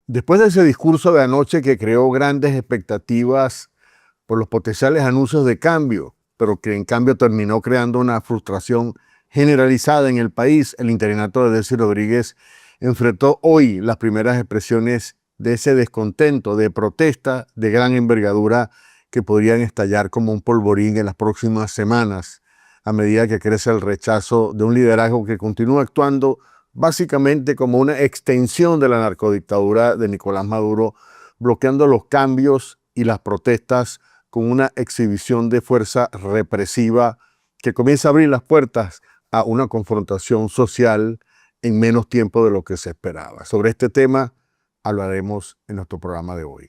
Después de ese discurso de anoche que creó grandes expectativas por los potenciales anuncios de cambio, pero que en cambio terminó creando una frustración generalizada en el país, el interinato de Delcy Rodríguez enfrentó hoy las primeras expresiones de ese descontento, de protesta de gran envergadura que podrían estallar como un polvorín en las próximas semanas, a medida que crece el rechazo de un liderazgo que continúa actuando básicamente como una extensión de la narcodictadura de Nicolás Maduro, bloqueando los cambios y las protestas con una exhibición de fuerza represiva que comienza a abrir las puertas a una confrontación social en menos tiempo de lo que se esperaba. Sobre este tema hablaremos en nuestro programa de hoy.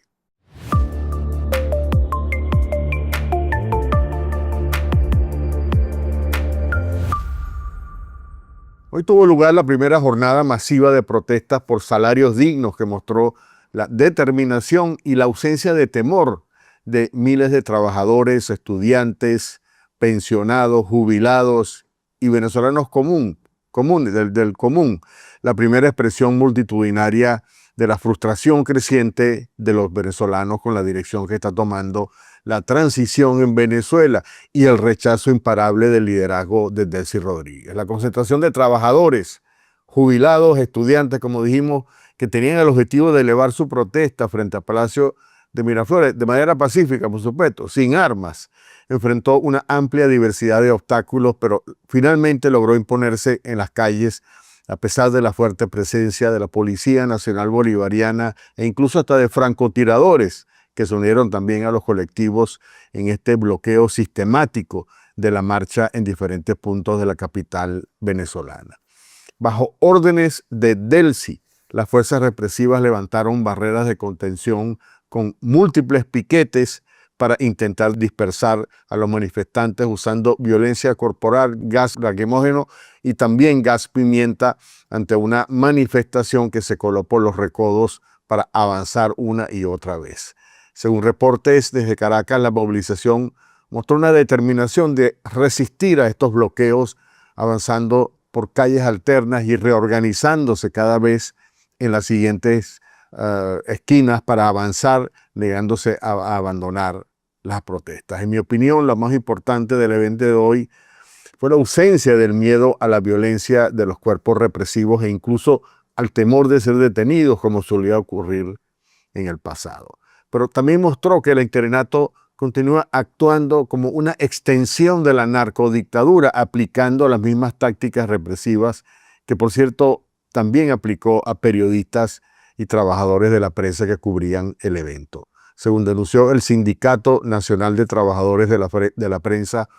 Hoy tuvo lugar la primera jornada masiva de protestas por salarios dignos que mostró la determinación y la ausencia de temor de miles de trabajadores, estudiantes, pensionados, jubilados y venezolanos comunes, del común. La primera expresión multitudinaria de la frustración creciente de los venezolanos con la dirección que está tomando la transición en Venezuela y el rechazo imparable del liderazgo de Delcy Rodríguez. La concentración de trabajadores, jubilados, estudiantes, como dijimos, que tenían el objetivo de elevar su protesta frente al Palacio de Miraflores, de manera pacífica, por supuesto, sin armas, enfrentó una amplia diversidad de obstáculos, pero finalmente logró imponerse en las calles a pesar de la fuerte presencia de la Policía Nacional Bolivariana e incluso hasta de francotiradores que se unieron también a los colectivos en este bloqueo sistemático de la marcha en diferentes puntos de la capital venezolana. Bajo órdenes de Delcy, las fuerzas represivas levantaron barreras de contención con múltiples piquetes para intentar dispersar a los manifestantes usando violencia corporal, gas lacrimógeno y también gas pimienta ante una manifestación que se coló por los recodos para avanzar una y otra vez. Según reportes desde Caracas, la movilización mostró una determinación de resistir a estos bloqueos, avanzando por calles alternas y reorganizándose cada vez en las siguientes esquinas para avanzar, negándose a abandonar las protestas. En mi opinión, lo más importante del evento de hoy fue la ausencia del miedo a la violencia de los cuerpos represivos e incluso al temor de ser detenidos, como solía ocurrir en el pasado. Pero también mostró que el interinato continúa actuando como una extensión de la narcodictadura, aplicando las mismas tácticas represivas que, por cierto, también aplicó a periodistas y trabajadores de la prensa que cubrían el evento. Según denunció el Sindicato Nacional de Trabajadores de la Prensa,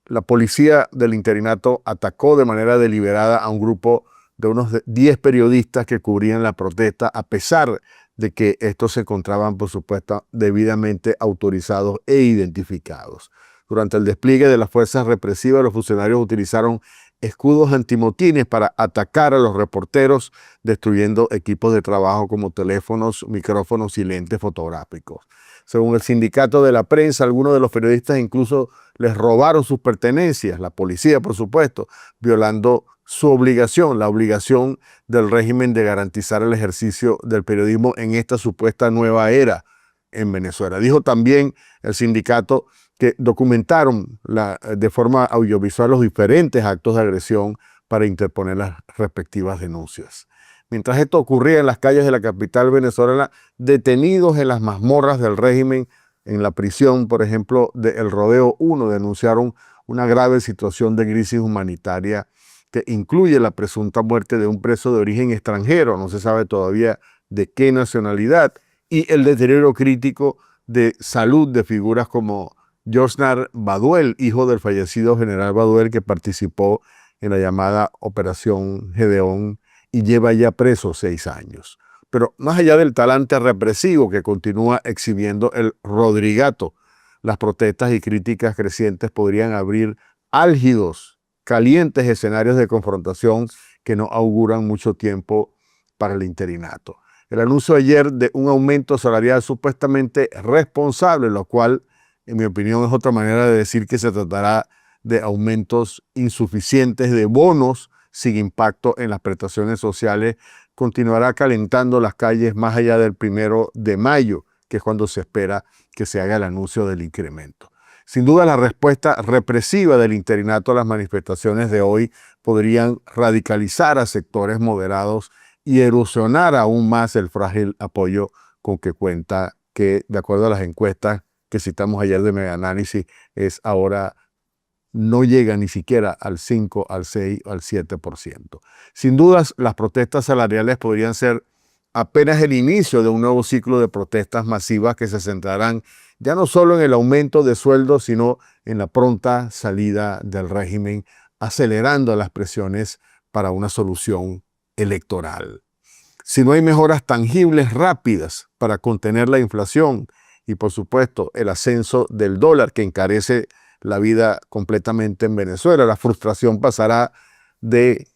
la policía del interinato atacó de manera deliberada a un grupo de unos 10 periodistas que cubrían la protesta, a pesar de que estos se encontraban, por supuesto, debidamente autorizados e identificados. Durante el despliegue de las fuerzas represivas, los funcionarios utilizaron escudos antimotines para atacar a los reporteros, destruyendo equipos de trabajo como teléfonos, micrófonos y lentes fotográficos. Según el Sindicato de la Prensa, algunos de los periodistas incluso les robaron sus pertenencias, la policía, por supuesto, violando su obligación, la obligación del régimen de garantizar el ejercicio del periodismo en esta supuesta nueva era en Venezuela. Dijo también el sindicato que documentaron de forma audiovisual los diferentes actos de agresión para interponer las respectivas denuncias. Mientras esto ocurría en las calles de la capital venezolana, detenidos en las mazmorras del régimen, en la prisión, por ejemplo, de El Rodeo 1, denunciaron una grave situación de crisis humanitaria que incluye la presunta muerte de un preso de origen extranjero, no se sabe todavía de qué nacionalidad, y el deterioro crítico de salud de figuras como Josnar Baduel, hijo del fallecido general Baduel, que participó en la llamada Operación Gedeón y lleva ya preso 6 años. Pero más allá del talante represivo que continúa exhibiendo el Rodrigato, las protestas y críticas crecientes podrían abrir álgidos, calientes escenarios de confrontación que no auguran mucho tiempo para el interinato. El anuncio ayer de un aumento salarial supuestamente responsable, lo cual, en mi opinión, es otra manera de decir que se tratará de aumentos insuficientes de bonos sin impacto en las prestaciones sociales, continuará calentando las calles más allá del 1 de mayo, que es cuando se espera que se haga el anuncio del incremento. Sin duda, la respuesta represiva del interinato a las manifestaciones de hoy podrían radicalizar a sectores moderados y erosionar aún más el frágil apoyo con que cuenta, que de acuerdo a las encuestas que citamos ayer de Megaanálisis, es ahora no llega ni siquiera al 5, al 6 o al 7%. Sin dudas, las protestas salariales podrían ser apenas el inicio de un nuevo ciclo de protestas masivas que se centrarán ya no solo en el aumento de sueldos, sino en la pronta salida del régimen, acelerando las presiones para una solución electoral. Si no hay mejoras tangibles rápidas para contener la inflación y, por supuesto, el ascenso del dólar que encarece la vida completamente en Venezuela, la frustración pasará de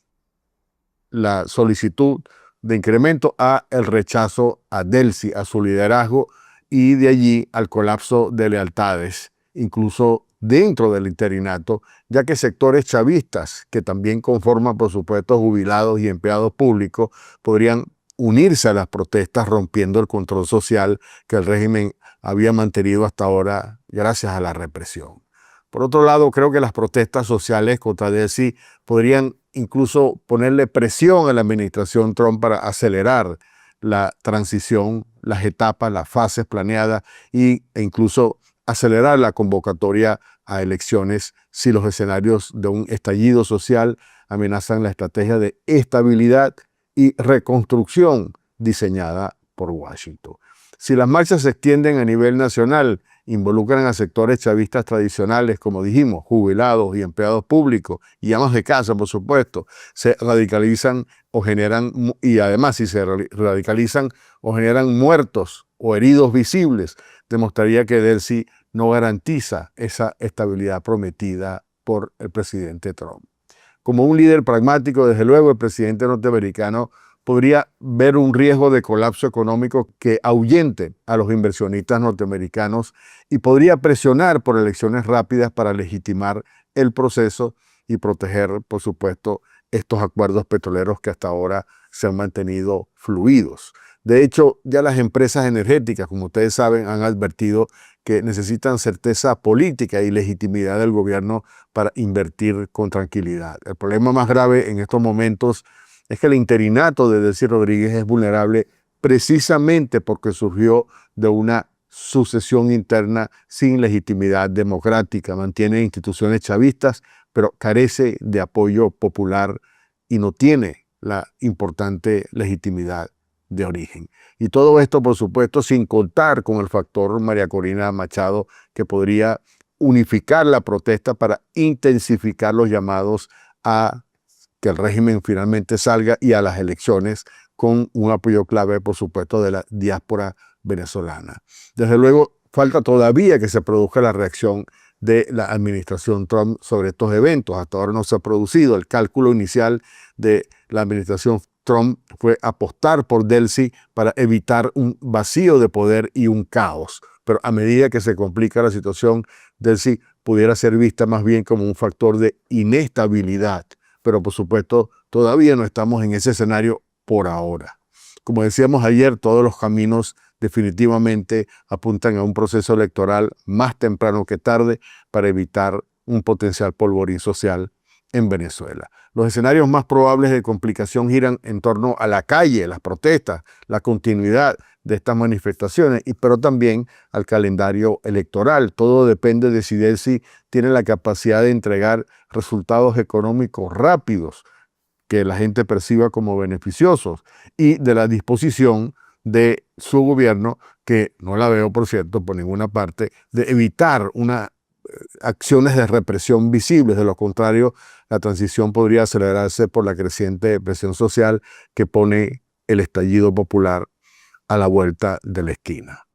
la solicitud de incremento a el rechazo a Delcy, a su liderazgo, y de allí al colapso de lealtades, incluso dentro del interinato, ya que sectores chavistas, que también conforman, por supuesto, jubilados y empleados públicos, podrían unirse a las protestas rompiendo el control social que el régimen había mantenido hasta ahora gracias a la represión. Por otro lado, creo que las protestas sociales contra Delcy podrían incluso ponerle presión a la administración Trump para acelerar la transición, las etapas, las fases planeadas e incluso acelerar la convocatoria a elecciones si los escenarios de un estallido social amenazan la estrategia de estabilidad y reconstrucción diseñada por Washington. Si las marchas se extienden a nivel nacional, involucran a sectores chavistas tradicionales, como dijimos, jubilados y empleados públicos, y amas de casa, por supuesto, se radicalizan o generan, y además si se radicalizan o generan muertos o heridos visibles, demostraría que Delcy no garantiza esa estabilidad prometida por el presidente Trump. Como un líder pragmático, desde luego, el presidente norteamericano podría ver un riesgo de colapso económico que ahuyente a los inversionistas norteamericanos y podría presionar por elecciones rápidas para legitimar el proceso y proteger, por supuesto, estos acuerdos petroleros que hasta ahora se han mantenido fluidos. De hecho, ya las empresas energéticas, como ustedes saben, han advertido que necesitan certeza política y legitimidad del gobierno para invertir con tranquilidad. El problema más grave en estos momentos es que el interinato de Delcy Rodríguez es vulnerable precisamente porque surgió de una sucesión interna sin legitimidad democrática. Mantiene instituciones chavistas, pero carece de apoyo popular y no tiene la importante legitimidad de origen. Y todo esto, por supuesto, sin contar con el factor María Corina Machado, que podría unificar la protesta para intensificar los llamados a que el régimen finalmente salga y a las elecciones con un apoyo clave, por supuesto, de la diáspora venezolana. Desde luego, falta todavía que se produzca la reacción de la administración Trump sobre estos eventos. Hasta ahora no se ha producido. El cálculo inicial de la administración Trump fue apostar por Delcy para evitar un vacío de poder y un caos. Pero a medida que se complica la situación, Delcy pudiera ser vista más bien como un factor de inestabilidad. Pero por supuesto todavía no estamos en ese escenario por ahora. Como decíamos ayer, todos los caminos definitivamente apuntan a un proceso electoral más temprano que tarde para evitar un potencial polvorín social en Venezuela. Los escenarios más probables de complicación giran en torno a la calle, las protestas, la continuidad de estas manifestaciones, pero también al calendario electoral. Todo depende de si Delcy tiene la capacidad de entregar resultados económicos rápidos que la gente perciba como beneficiosos y de la disposición de su gobierno, que no la veo, por cierto, por ninguna parte, de evitar acciones de represión visibles. De lo contrario, la transición podría acelerarse por la creciente presión social que pone el estallido popular a la vuelta de la esquina.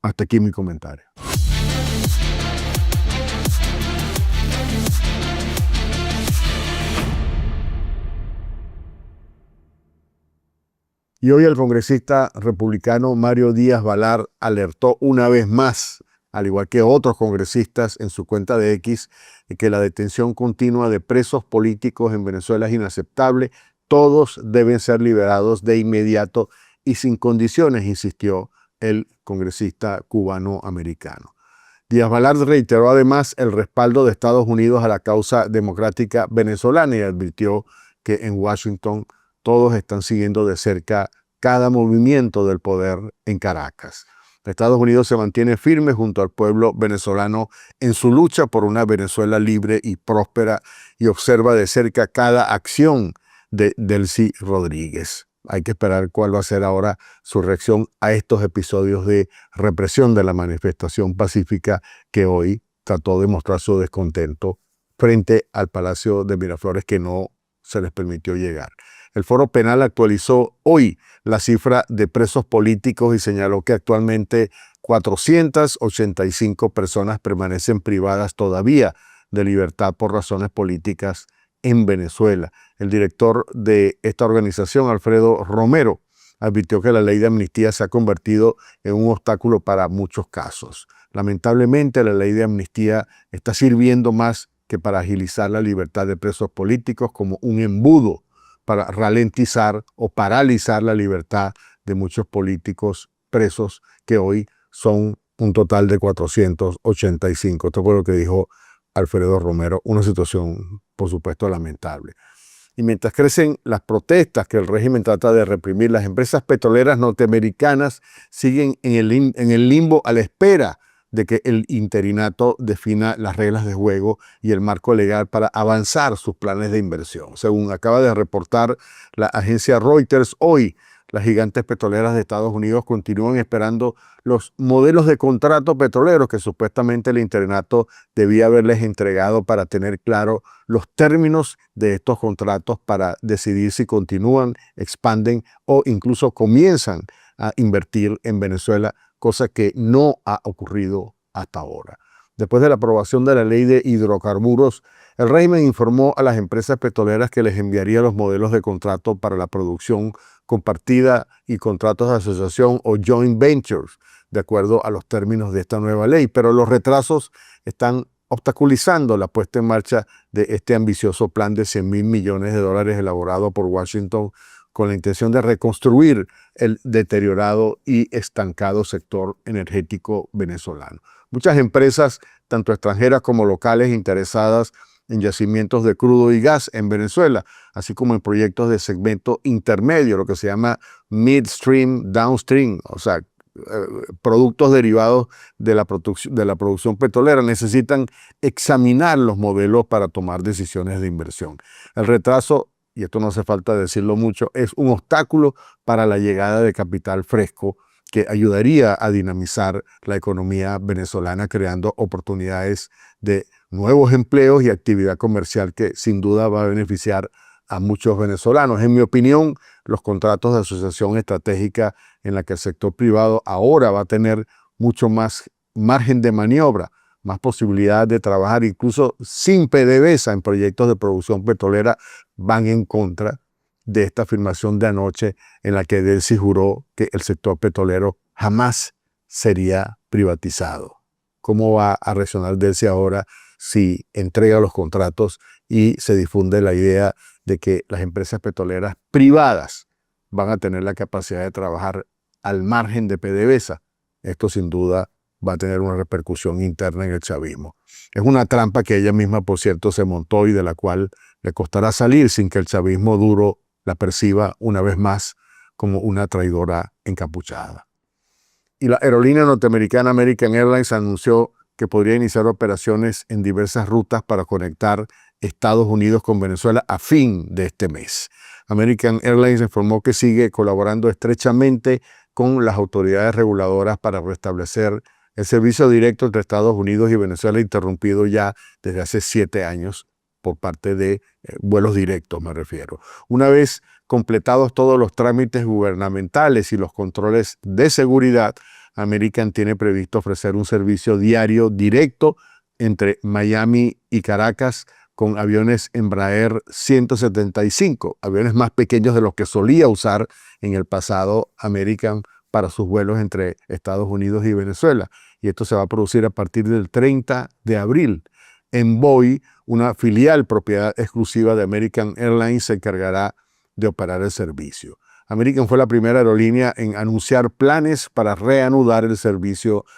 Hasta aquí mi comentario. Y hoy el congresista republicano Mario Díaz Balar alertó una vez más, al igual que otros congresistas en su cuenta de X, de que la detención continua de presos políticos en Venezuela es inaceptable. Todos deben ser liberados de inmediato y sin condiciones, insistió el congresista cubano-americano. Díaz-Balart reiteró además el respaldo de Estados Unidos a la causa democrática venezolana y advirtió que en Washington todos están siguiendo de cerca cada movimiento del poder en Caracas. Estados Unidos se mantiene firme junto al pueblo venezolano en su lucha por una Venezuela libre y próspera y observa de cerca cada acción de Delcy Rodríguez. Hay que esperar cuál va a ser ahora su reacción a estos episodios de represión de la manifestación pacífica que hoy trató de mostrar su descontento frente al Palacio de Miraflores, que no se les permitió llegar. El Foro Penal actualizó hoy la cifra de presos políticos y señaló que actualmente 485 personas permanecen privadas todavía de libertad por razones políticas en Venezuela. El director de esta organización, Alfredo Romero, advirtió que la ley de amnistía se ha convertido en un obstáculo para muchos casos. Lamentablemente, la ley de amnistía está sirviendo más que para agilizar la libertad de presos políticos como un embudo para ralentizar o paralizar la libertad de muchos políticos presos, que hoy son un total de 485. Esto fue lo que dijo Alfredo Romero, una situación, por supuesto, lamentable. Y mientras crecen las protestas que el régimen trata de reprimir, las empresas petroleras norteamericanas siguen en el limbo a la espera de que el interinato defina las reglas de juego y el marco legal para avanzar sus planes de inversión. Según acaba de reportar la agencia Reuters, hoy las gigantes petroleras de Estados Unidos continúan esperando los modelos de contrato petroleros que supuestamente el interinato debía haberles entregado para tener claro los términos de estos contratos para decidir si continúan, expanden o incluso comienzan a invertir en Venezuela, cosa que no ha ocurrido hasta ahora. Después de la aprobación de la ley de hidrocarburos, el régimen informó a las empresas petroleras que les enviaría los modelos de contrato para la producción compartida y contratos de asociación o joint ventures, de acuerdo a los términos de esta nueva ley. Pero los retrasos están obstaculizando la puesta en marcha de este ambicioso plan de $100.000 millones elaborado por Washington con la intención de reconstruir el deteriorado y estancado sector energético venezolano. Muchas empresas, tanto extranjeras como locales, interesadas en yacimientos de crudo y gas en Venezuela, así como en proyectos de segmento intermedio, lo que se llama midstream, downstream, o sea, productos derivados de la producción petrolera, necesitan examinar los modelos para tomar decisiones de inversión. El retraso, y esto no hace falta decirlo mucho, es un obstáculo para la llegada de capital fresco que ayudaría a dinamizar la economía venezolana, creando oportunidades de nuevos empleos y actividad comercial que sin duda va a beneficiar a muchos venezolanos. En mi opinión, los contratos de asociación estratégica en la que el sector privado ahora va a tener mucho más margen de maniobra, más posibilidades de trabajar incluso sin PDVSA en proyectos de producción petrolera, van en contra de esta afirmación de anoche en la que Delcy juró que el sector petrolero jamás sería privatizado. ¿Cómo va a reaccionar Delcy ahora si entrega los contratos y se difunde la idea de que las empresas petroleras privadas van a tener la capacidad de trabajar al margen de PDVSA? Esto sin duda va a tener una repercusión interna en el chavismo. Es una trampa que ella misma, por cierto, se montó y de la cual le costará salir sin que el chavismo duro la perciba una vez más como una traidora encapuchada. Y la aerolínea norteamericana American Airlines anunció que podría iniciar operaciones en diversas rutas para conectar Estados Unidos con Venezuela a fin de este mes. American Airlines informó que sigue colaborando estrechamente con las autoridades reguladoras para restablecer el servicio directo entre Estados Unidos y Venezuela, interrumpido ya desde hace 7 años por parte de vuelos directos, me refiero. Una vez completados todos los trámites gubernamentales y los controles de seguridad, American tiene previsto ofrecer un servicio diario directo entre Miami y Caracas con aviones Embraer 175, aviones más pequeños de los que solía usar en el pasado American para sus vuelos entre Estados Unidos y Venezuela. Y esto se va a producir a partir del 30 de abril. Envoy, una filial propiedad exclusiva de American Airlines, se encargará de operar el servicio. American fue la primera aerolínea en anunciar planes para reanudar el servicio